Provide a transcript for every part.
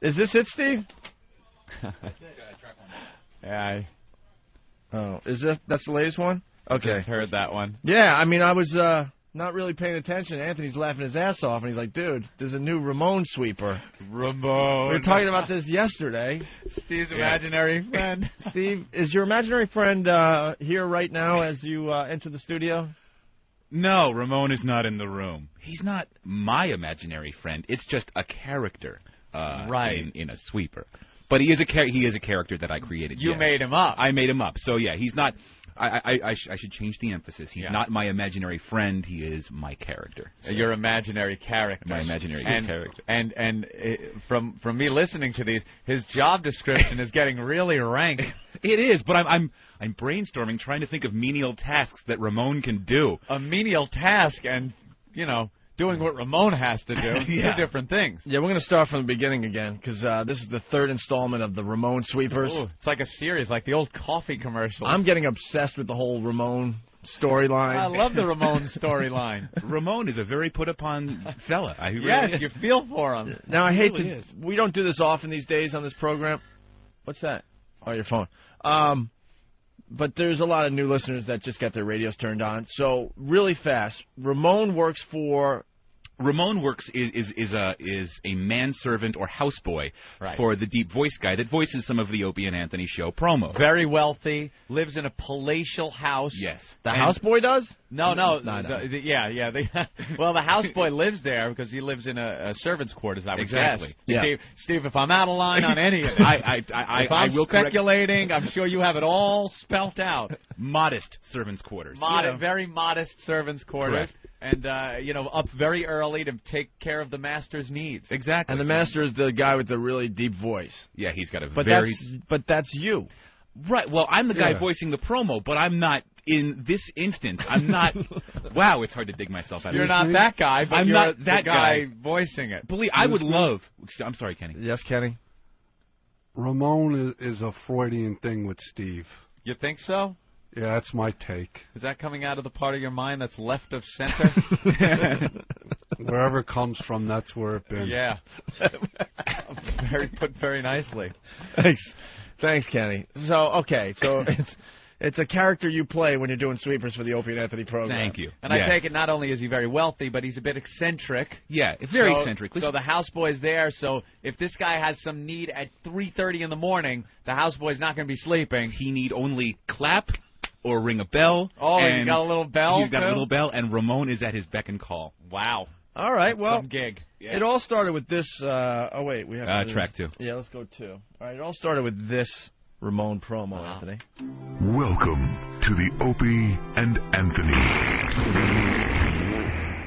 Is this it, Steve? Yeah. Oh, that's the latest one? Okay. Just heard that one. Yeah, I mean, I was not really paying attention. Anthony's laughing his ass off, and he's like, dude, there's a new Ramone sweeper. Ramone. We were talking about this yesterday. Steve's imaginary friend. Steve, is your imaginary friend here right now as you enter the studio? No, Ramone is not in the room. He's not my imaginary friend. It's just a character in a sweeper. But he is a character that I created. You made him up. I made him up. So, yeah, he's not... I should change the emphasis. He's not my imaginary friend. He is my character. So. Your imaginary character. My imaginary character. And from me listening to these, his job description is getting really rank. It is, but I'm brainstorming, trying to think of menial tasks that Ramone can do. A menial task and, doing what Ramone has to do. Two different things. Yeah, we're going to start from the beginning again, because this is the third installment of the Ramone Sweepers. Ooh, it's like a series, like the old coffee commercials. I'm getting obsessed with the whole Ramone storyline. I love the Ramone storyline. Ramone is a very put-upon fella. Yes, you feel for him. Now, I hate to... We don't do this often these days on this program. What's that? Oh, your phone. But there's a lot of new listeners that just got their radios turned on. So, really fast, Ramone works is a manservant or houseboy for the deep voice guy that voices some of the Opie and Anthony show promos. Very wealthy, lives in a palatial house. Yes. The houseboy does? No. No. Well, the houseboy lives there because he lives in a servant's quarters, I would Exactly. guess. Yeah. Steve, if I'm out of line on any of this, if I'm will speculating, I'm sure you have it all spelt out. Modest servants' quarters. Very modest servants' quarters. Correct. And, up very early to take care of the master's needs. Exactly. And the master is the guy with the really deep voice. Yeah, he's got a But that's you. Right, well, I'm the guy voicing the promo, but I'm not, in this instance, I'm not, wow, it's hard to dig myself out of it. You're not that guy, but I'm you're not the that guy voicing it. Believe, I would love, I'm sorry, Kenny. Yes, Kenny? Ramone is a Freudian thing with Steve. You think so? Yeah, that's my take. Is that coming out of the part of your mind that's left of center? Wherever it comes from, that's where it's been. Yeah. Put very nicely. Thanks, Kenny. So it's a character you play when you're doing sweepers for the Opie and Anthony program. Thank you. And I take it not only is he very wealthy, but he's a bit eccentric. Yeah, very eccentric. So the houseboy's there, so if this guy has some need at 3:30 in the morning, the houseboy's not going to be sleeping. He need only clap or ring a bell. Oh, and he's got a little bell, He's got a little bell, and Ramone is at his beck and call. Wow. All right, That's well, some gig. Yeah. It all started with this, we have track 2. Yeah, let's go 2. All right, it all started with this Ramone promo, Anthony. Welcome to the Opie and Anthony.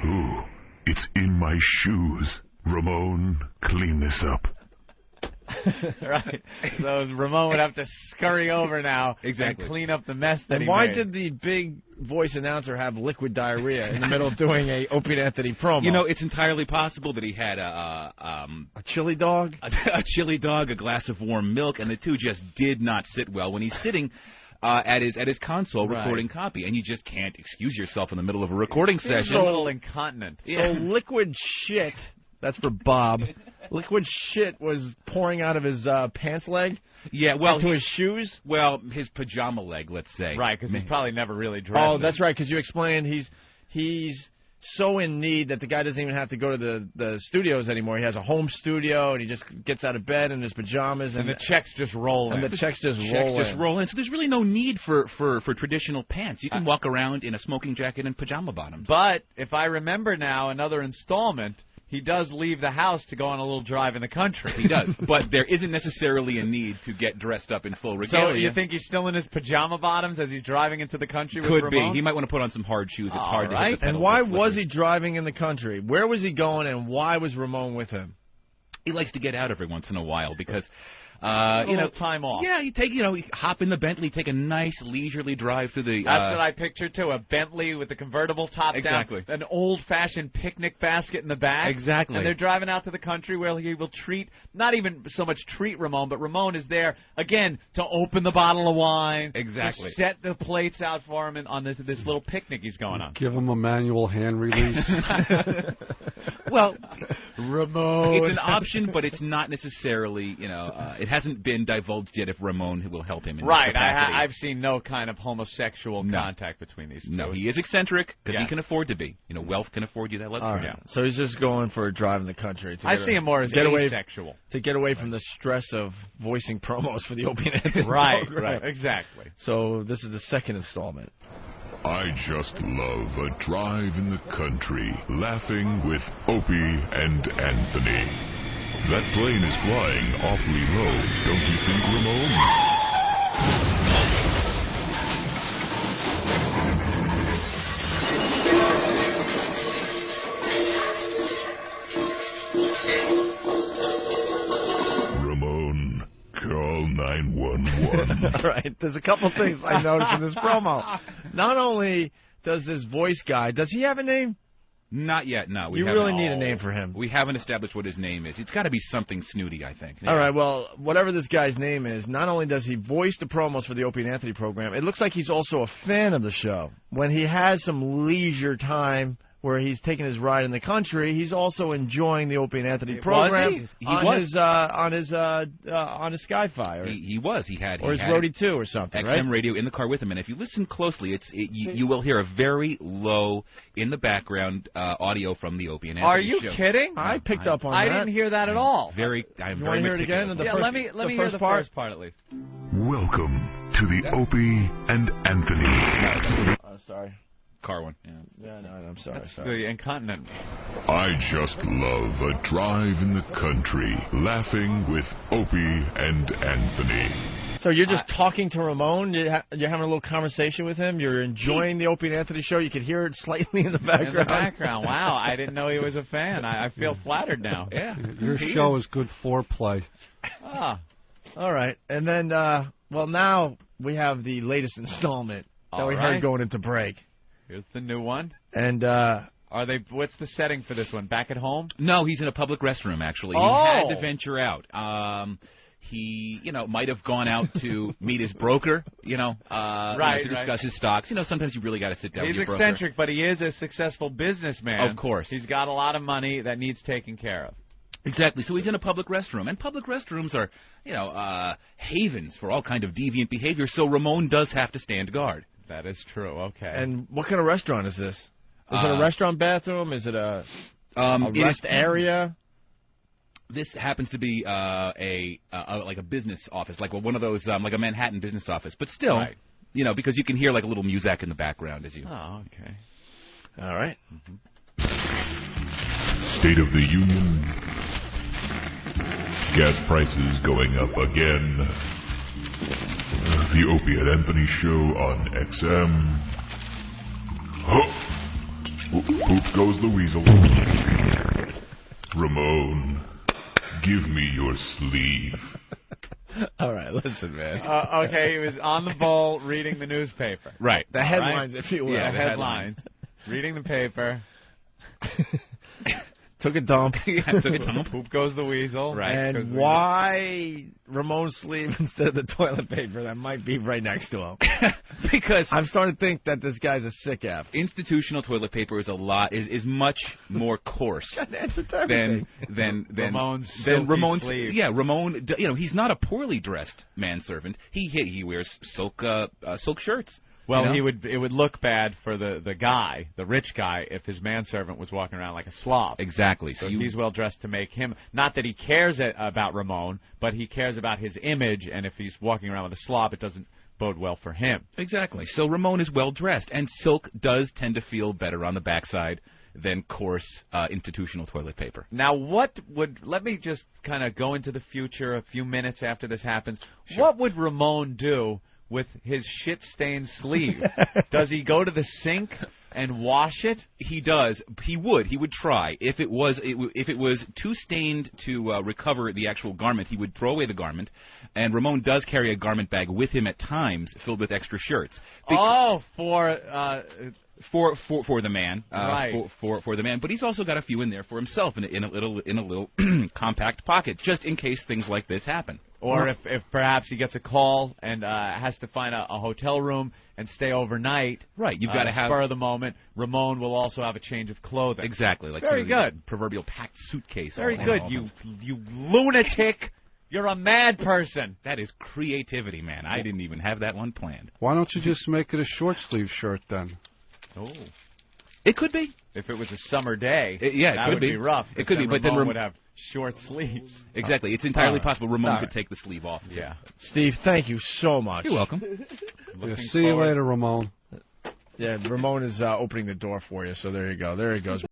Ooh, it's in my shoes. Ramone, clean this up. Right. So Ramone would have to scurry over now and clean up the mess that and he why made. did the big voice announcer have liquid diarrhea in the middle of doing a Opie and Anthony promo? You know, it's entirely possible that he had a chili dog, a chili dog, a glass of warm milk, and the two just did not sit well when he's sitting at his console recording copy, and you just can't excuse yourself in the middle of a recording session. A little incontinent. So liquid shit. That's for Bob. Liquid shit was pouring out of his pants leg. Yeah, well, into his shoes. Well, his pajama leg, let's say. Right, because he's probably never really dressed. Oh, that's right. Because you explained he's so in need that the guy doesn't even have to go to the studios anymore. He has a home studio, and he just gets out of bed in his pajamas, and the checks just roll in. And the checks just roll in. So there's really no need for traditional pants. You can walk around in a smoking jacket and pajama bottoms. But if I remember now, another installment. He does leave the house to go on a little drive in the country. He does, but there isn't necessarily a need to get dressed up in full regalia. So you think he's still in his pajama bottoms as he's driving into the country with Could Ramone? be. He might want to put on some hard shoes. It's hard to hit the pedals. And why was he driving in the country? Where was he going, and why was Ramone with him? He likes to get out every once in a while because time off. Yeah, you hop in the Bentley, take a nice leisurely drive through the. That's what I pictured too. A Bentley with the convertible top exactly. down, an old-fashioned picnic basket in the back. Exactly. And they're driving out to the country where he will not even so much treat Ramone, but Ramone is there again to open the bottle of wine. Exactly. To set the plates out for him on this little picnic he's going on. Give him a manual hand release. Well, Ramone. It's an option, but it's not necessarily, it hasn't been divulged yet if Ramone will help him in this capacity. I've seen no kind of homosexual contact between these two. No, he is eccentric because he can afford to be. Wealth can afford you that luxury. Right. So he's just going for a drive in the country. I see him more as asexual. To get away from the stress of voicing promos for the Opie and Anthony program. Right, exactly. So this is the second installment. I just love a drive in the country, laughing with Opie and Anthony. That plane is flying awfully low, don't you think, Ramone? Ramone, call 911. All right, there's a couple things I noticed in this promo. Not only does this voice guy, does he have a name? Not yet, no. You really need a name for him. We haven't established what his name is. It's got to be something snooty, I think. All right, well, whatever this guy's name is, not only does he voice the promos for the Opie and Anthony program, it looks like he's also a fan of the show. When he has some leisure time where he's taking his ride in the country, he's also enjoying the Opie and Anthony program on his Sky-Fi. Or, he was. He had his Roadie 2 or something, XM radio in the car with him. And if you listen closely, you will hear a very low, in the background, audio from the Opie and Anthony show. Are you kidding? I picked up on that. I didn't hear that at all. I'm very hear it again? Let me hear the first part at least. Welcome to the Opie and Anthony. Sorry. Car one. Yeah, no, I'm sorry. That's the incontinent. I just love a drive in the country, laughing with Opie and Anthony. So you're just talking to Ramone? You're having a little conversation with him? You're enjoying the Opie and Anthony show? You can hear it slightly in the background. In the background. Wow, I didn't know he was a fan. I feel flattered now. Yeah. Your show is good foreplay. Ah. All right. And then, now we have the latest installment that we heard going into break. Here's the new one. And what's the setting for this one? Back at home? No, he's in a public restroom, actually. Oh. He had to venture out. He, might have gone out to meet his broker, to discuss his stocks. Sometimes you really got to sit down with your broker. He's eccentric, but he is a successful businessman. Of course. He's got a lot of money that needs taken care of. Exactly. So he's in a public restroom. And public restrooms are, havens for all kind of deviant behavior. So Ramone does have to stand guard. That is true. Okay. And what kind of restaurant is this? Is it a restaurant bathroom? Is it a rest area? This happens to be like a business office, like one of those, like a Manhattan business office. But still, because you can hear like a little music in the background as you. Oh, okay. All right. State of the Union. Gas prices going up again. The Opie and Anthony show on XM. Poop goes the weasel. Ramone, give me your sleeve. All right, listen, man. Okay, he was on the bowl reading the newspaper. Right. The headlines, if you will. Yeah, the headlines. Reading the paper. Took a dump. Took a dump. Poop goes the weasel. Right. And why Ramone's sleeve instead of the toilet paper that might be right next to him? Because I'm starting to think that this guy's a sick ass. Institutional toilet paper is is much more coarse than Ramone's sleeve. Yeah, Ramone. He's not a poorly dressed manservant. He wears silk shirts. Well, it would look bad for the guy, the rich guy, if his manservant was walking around like a slob. Exactly. So he's well dressed to make him. Not that he cares about Ramone, but he cares about his image. And if he's walking around with a slob, it doesn't bode well for him. Exactly. So Ramone is well dressed, and silk does tend to feel better on the backside than coarse institutional toilet paper. Now, let me just kind of go into the future a few minutes after this happens. Sure. What would Ramone do with his shit-stained sleeve? Does he go to the sink and wash it? He does. He would try. If it was too stained to recover the actual garment, he would throw away the garment. And Ramone does carry a garment bag with him at times, filled with extra shirts. For the man, right? For the man, but he's also got a few in there for himself in a little compact pocket, just in case things like this happen. Or if perhaps he gets a call and has to find a hotel room and stay overnight. Right, you've got to have spur of the moment. Ramone will also have a change of clothing. Exactly, like very good, proverbial packed suitcase. Very good, you lunatic. You're a mad person. That is creativity, man. I didn't even have that one planned. Why don't you just make it a short sleeve shirt then? Oh, it could be. If it was a summer day, it that could would be rough. It could be, but then Ramone would have short sleeves. Exactly, it's entirely possible Ramone could take the sleeve off. Too. Yeah, Steve, thank you so much. You're welcome. See you later, Ramone. Yeah, Ramone is opening the door for you, so there you go. There he goes.